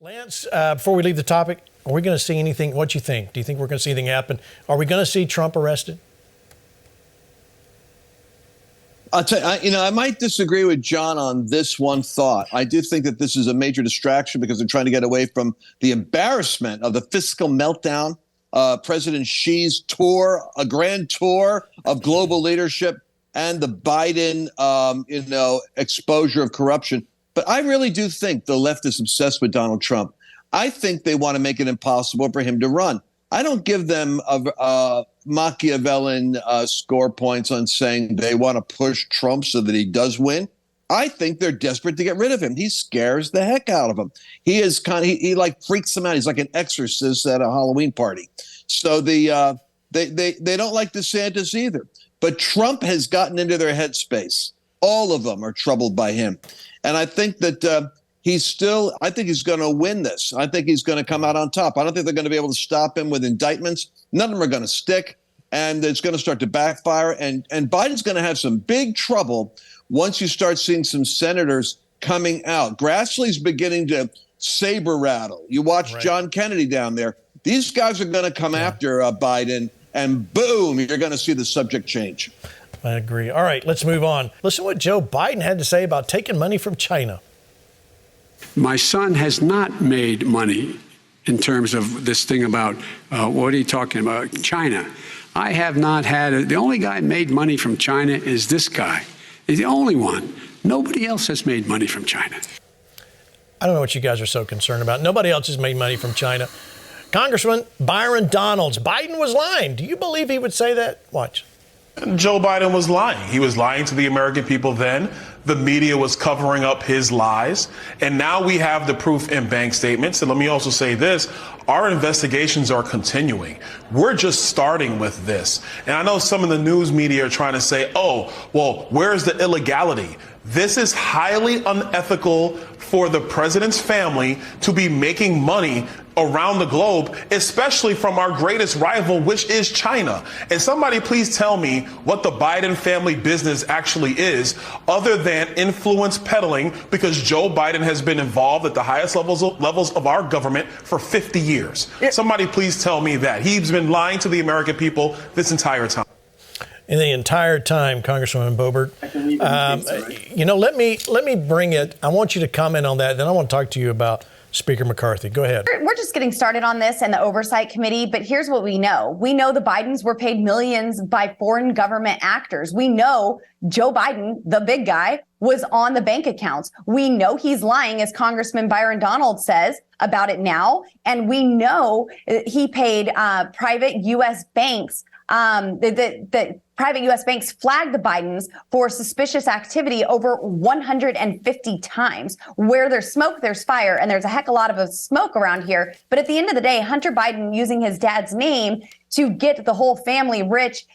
Lance, before we leave the topic, are we going to see anything? What do you think? Do you think we're going to see anything happen? Are we going to see Trump arrested? I'll tell you, I might disagree with John on this one thought. I do think that this is a major distraction because they're trying to get away from the embarrassment of the fiscal meltdown. President Xi's tour, a grand tour of global leadership, and the Biden, exposure of corruption. But I really do think the left is obsessed with Donald Trump. I think they want to make it impossible for him to run. I don't give them Machiavellian score points on saying they want to push Trump so that he does win. I think they're desperate to get rid of him. He scares the heck out of them. He is he like freaks them out. He's like an exorcist at a Halloween party. So they don't like DeSantis either. But Trump has gotten into their headspace. All of them are troubled by him. And I think that I think he's going to win this. I think he's going to come out on top. I don't think they're going to be able to stop him with indictments. None of them are going to stick. And it's going to start to backfire. And Biden's going to have some big trouble once you start seeing some senators coming out. Grassley's beginning to saber rattle. You watch John Kennedy down there. These guys are going to come after Biden, and boom, you're going to see the subject change. I agree. All right, let's move on. Listen to what Joe Biden had to say about taking money from China. My son has not made money in terms of this thing about, what are you talking about, China. I have not had the only guy made money from China is this guy. He's the only one. Nobody else has made money from China. I don't know what you guys are so concerned about. Nobody else has made money from China. Congressman Byron Donalds, Biden was lying. Do you believe he would say that? Watch. Joe Biden was lying. He was lying to the American people then. The media was covering up his lies. And now we have the proof in bank statements. And let me also say this. Our investigations are continuing. We're just starting with this. And I know some of the news media are trying to say, oh, well, where's the illegality? This is highly unethical for the president's family to be making money around the globe, especially from our greatest rival, which is China. And somebody please tell me what the Biden family business actually is, other than influence peddling, because Joe Biden has been involved at the highest levels of our government for 50 years. Somebody please tell me that. He's been lying to the American people this entire time. In the entire time, Congresswoman Boebert, let me bring it. I want you to comment on that. Then I want to talk to you about Speaker McCarthy. Go ahead. We're just getting started on this and the Oversight Committee, but here's what we know. We know the Bidens were paid millions by foreign government actors. We know Joe Biden, the big guy, was on the bank accounts. We know he's lying, as Congressman Byron Donalds says about it now. And we know he paid private U.S. banks. The private U.S. banks flagged the Bidens for suspicious activity over 150 times. Where there's smoke, there's fire, and there's a heck of a lot of smoke around here. But at the end of the day, Hunter Biden using his dad's name to get the whole family rich,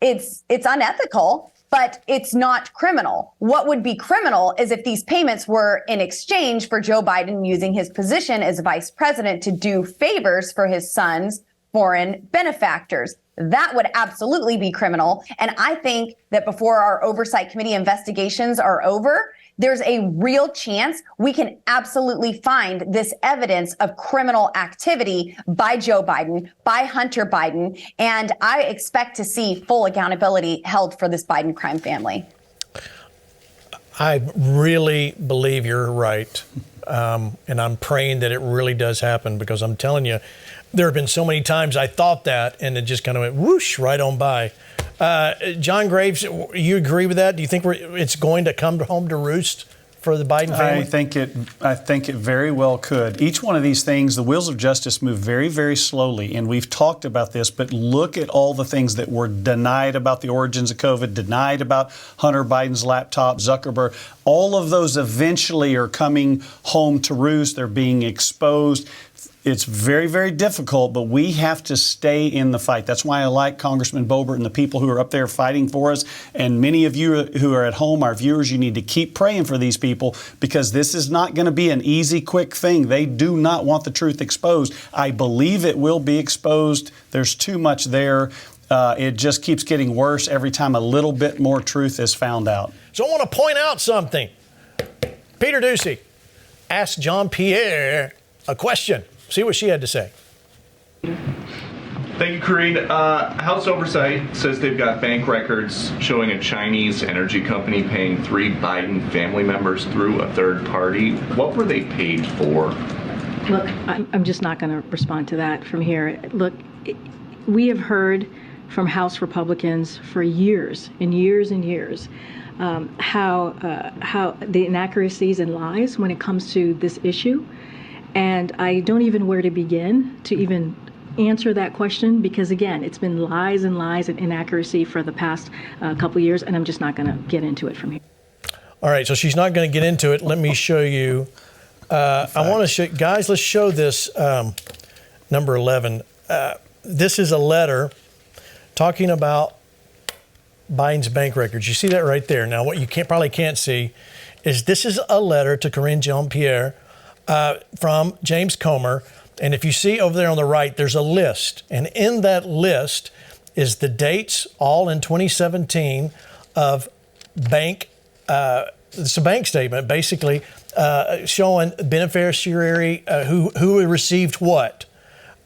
it's unethical, but it's not criminal. What would be criminal is if these payments were in exchange for Joe Biden using his position as vice president to do favors for his son's foreign benefactors. That would absolutely be criminal. And I think that before our Oversight Committee investigations are over, there's a real chance we can absolutely find this evidence of criminal activity by Joe Biden, by Hunter Biden, and I expect to see full accountability held for this Biden crime family. I really believe you're right. And I'm praying that it really does happen, because I'm telling you, there have been so many times I thought that, and it just kind of went whoosh right on by. John Graves, you agree with that? Do you think it's going to come home to roost for the Biden family? I think it very well could. Each one of these things, the wheels of justice move very, very slowly, and we've talked about this, but look at all the things that were denied about the origins of COVID, denied about Hunter Biden's laptop, Zuckerberg. All of those eventually are coming home to roost. They're being exposed. It's very, very difficult, but we have to stay in the fight. That's why I like Congressman Boebert and the people who are up there fighting for us. And many of you who are at home, our viewers, you need to keep praying for these people, because this is not going to be an easy, quick thing. They do not want the truth exposed. I believe it will be exposed. There's too much there. It just keeps getting worse every time a little bit more truth is found out. So I want to point out something. Peter Doocy, asked Jean-Pierre a question. See what she had to say. Thank you, Karine. House Oversight says they've got bank records showing a Chinese energy company paying 3 Biden family members through a third party. What were they paid for? Look, I'm just not going to respond to that from here. Look, we have heard from House Republicans for years and years and years how the inaccuracies and lies when it comes to this issue. And I don't even know where to begin to even answer that question, because again, it's been lies and lies and inaccuracy for the past couple years, and I'm just not going to get into it from here. All right, so she's not going to get into it. Let me show you. I want to show, guys, let's show this number 11. This is a letter talking about Biden's bank records. You see that right there. Now, what you probably can't see is this is a letter to Karine Jean-Pierre from James Comer. And if you see over there on the right, there's a list. And in that list is the dates, all in 2017, of bank, it's a bank statement, basically, showing beneficiary who received what.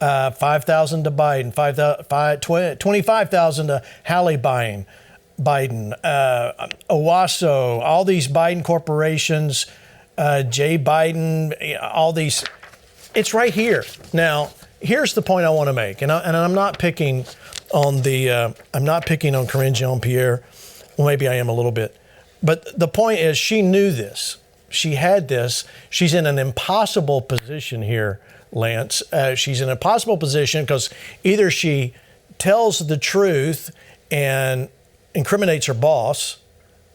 $5,000 to Biden, $25,000 to Hallie Biden, Owasso, all these Biden corporations, Jay Biden, all these. It's right here. Now, here's the point I want to make, and I'm not picking on Karine Jean-Pierre. Well, maybe I am a little bit, but the point is, she knew this. She had this. She's in an impossible position here, Lance. She's in an impossible position because either she tells the truth and incriminates her boss,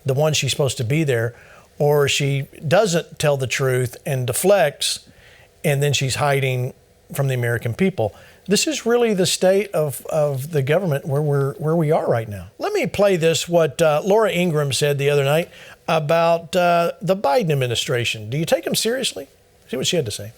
the one she's supposed to be there, or she doesn't tell the truth and deflects, and then she's hiding from the American people. This is really the state of the government where we are right now. Let me play this, what Laura Ingram said the other night about the Biden administration. Do you take them seriously? See what she had to say.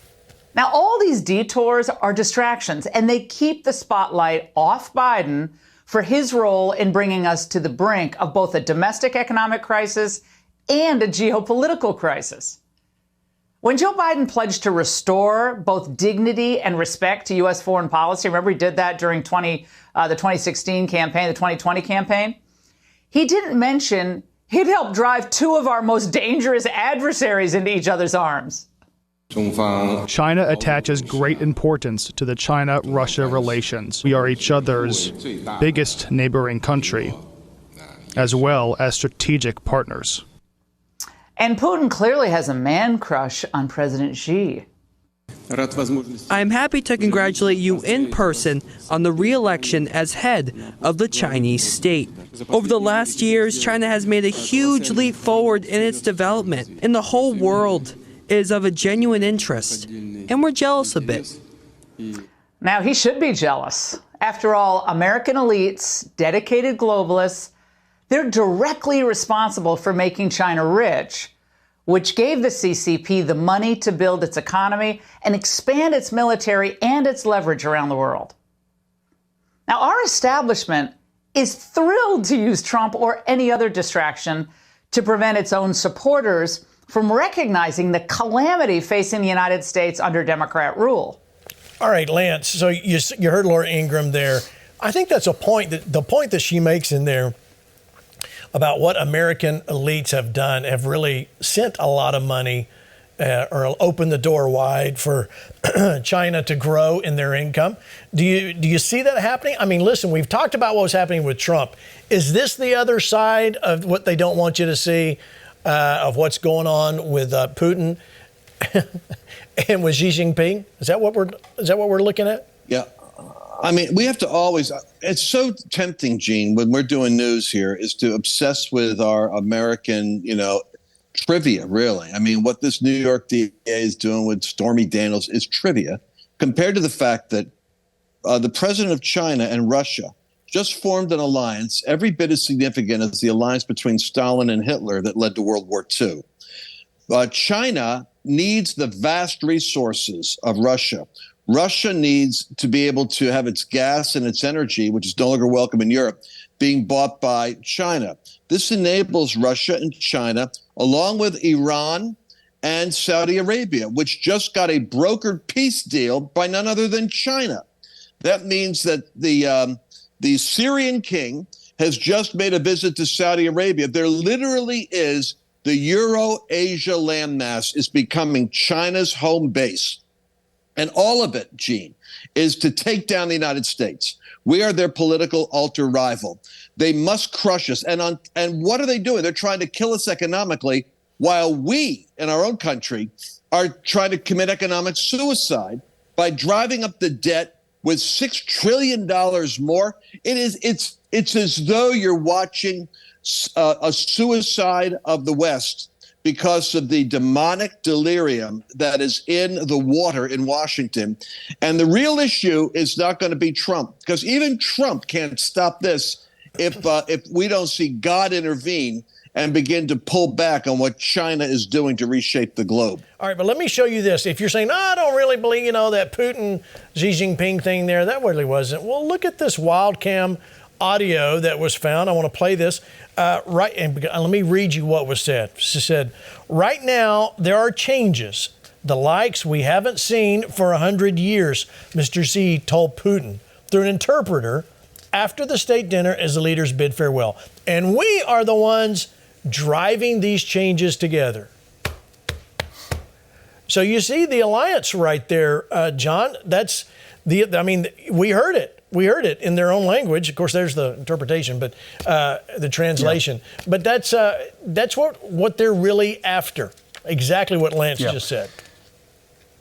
Now, all these detours are distractions, and they keep the spotlight off Biden for his role in bringing us to the brink of both a domestic economic crisis and a geopolitical crisis. When Joe Biden pledged to restore both dignity and respect to U.S. foreign policy, remember he did that during the 2016 campaign, the 2020 campaign, he didn't mention he'd helped drive 2 of our most dangerous adversaries into each other's arms. China attaches great importance to the China-Russia relations. We are each other's biggest neighboring country, as well as strategic partners. And Putin clearly has a man crush on President Xi. I'm happy to congratulate you in person on the re-election as head of the Chinese state. Over the last years, China has made a huge leap forward in its development, and the whole world is of a genuine interest, and we're jealous a bit. Now, he should be jealous. After all, American elites, dedicated globalists, they're directly responsible for making China rich, which gave the CCP the money to build its economy and expand its military and its leverage around the world. Now, our establishment is thrilled to use Trump or any other distraction to prevent its own supporters from recognizing the calamity facing the United States under Democrat rule. All right, Lance, so you heard Laura Ingram there. I think that's the point that she makes in there about what American elites have done, have really sent a lot of money or opened the door wide for China to grow in their income. Do you see that happening? I mean, listen, we've talked about what was happening with Trump. Is this the other side of what they don't want you to see, of what's going on with Putin and with Xi Jinping? Is that what we're looking at? Yeah. I mean, we have to always, it's so tempting, Gene, when we're doing news here, is to obsess with our American, trivia, really. I mean, what this New York DA is doing with Stormy Daniels is trivia compared to the fact that the president of China and Russia just formed an alliance every bit as significant as the alliance between Stalin and Hitler that led to World War II. China needs the vast resources of Russia. Russia needs to be able to have its gas and its energy, which is no longer welcome in Europe, being bought by China. This enables Russia and China, along with Iran and Saudi Arabia, which just got a brokered peace deal by none other than China. That means that the Syrian king has just made a visit to Saudi Arabia. There literally is the Euro-Asia landmass is becoming China's home base. And all of it, Gene, is to take down the United States. We are their political alter rival. They must crush us. And what are they doing? They're trying to kill us economically, while we, in our own country, are trying to commit economic suicide by driving up the debt with $6 trillion more. It's as though you're watching a suicide of the West because of the demonic delirium that is in the water in Washington. And the real issue is not going to be Trump, because even Trump can't stop this if we don't see God intervene and begin to pull back on what China is doing to reshape the globe. All right, but let me show you this. If you're saying, I don't really believe, that Putin, Xi Jinping thing there, that really wasn't. Well, look at this wild cam audio that was found. I want to play this. Right, and let me read you what was said. She said, right now, there are changes, the likes we haven't seen for 100 years, Mr. Xi told Putin through an interpreter after the state dinner as the leaders bid farewell. And we are the ones driving these changes together. So you see the alliance right there, John. That's we heard it. We heard it in their own language. Of course, there's the interpretation, but the translation. Yeah. But that's what they're really after. Exactly what Lance just said.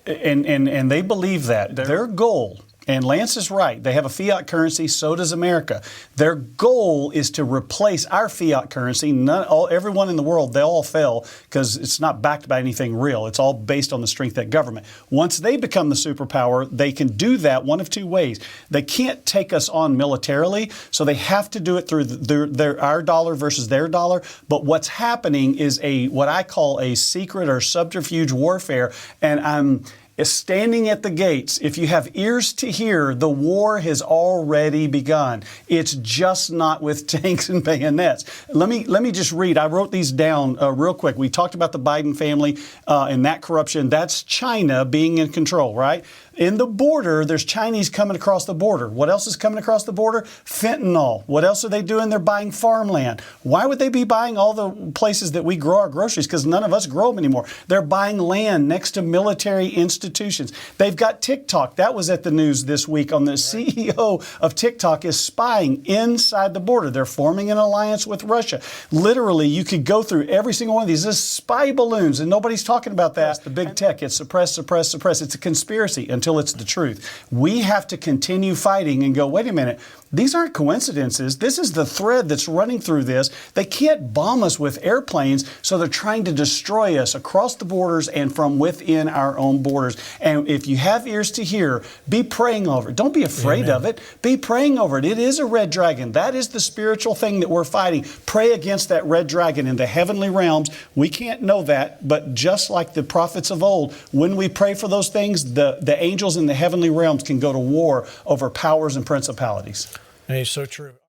And they believe that. Their goal, and Lance is right, they have a fiat currency, so does America. Their goal is to replace our fiat currency. Everyone in the world, they all fell because it's not backed by anything real. It's all based on the strength of that government. Once they become the superpower, they can do that one of two ways. They can't take us on militarily, so they have to do it through our dollar versus their dollar. But what's happening is what I call a secret or subterfuge warfare, and I'm standing at the gates. If you have ears to hear, the war has already begun. It's just not with tanks and bayonets. Let me just read. I wrote these down real quick. We talked about the Biden family and that corruption. That's China being in control, right? In the border, there's Chinese coming across the border. What else is coming across the border? Fentanyl. What else are they doing? They're buying farmland. Why would they be buying all the places that we grow our groceries? Because none of us grow them anymore. They're buying land next to military institutions. They've got TikTok. That was at the news this week. On the CEO of TikTok is spying inside the border. They're forming an alliance with Russia. Literally, you could go through every single one of these. This is spy balloons, and nobody's talking about that. The big tech. It's suppress, suppress, suppress. It's a conspiracy until it's the truth. We have to continue fighting and go, wait a minute, these aren't coincidences. This is the thread that's running through this. They can't bomb us with airplanes, so they're trying to destroy us across the borders and from within our own borders. And if you have ears to hear, be praying over it. Don't be afraid of it. Be praying over it. It is a red dragon. That is the spiritual thing that we're fighting. Pray against that red dragon in the heavenly realms. We can't know that, but just like the prophets of old, when we pray for those things, the angels in the heavenly realms can go to war over powers and principalities. And it's so true.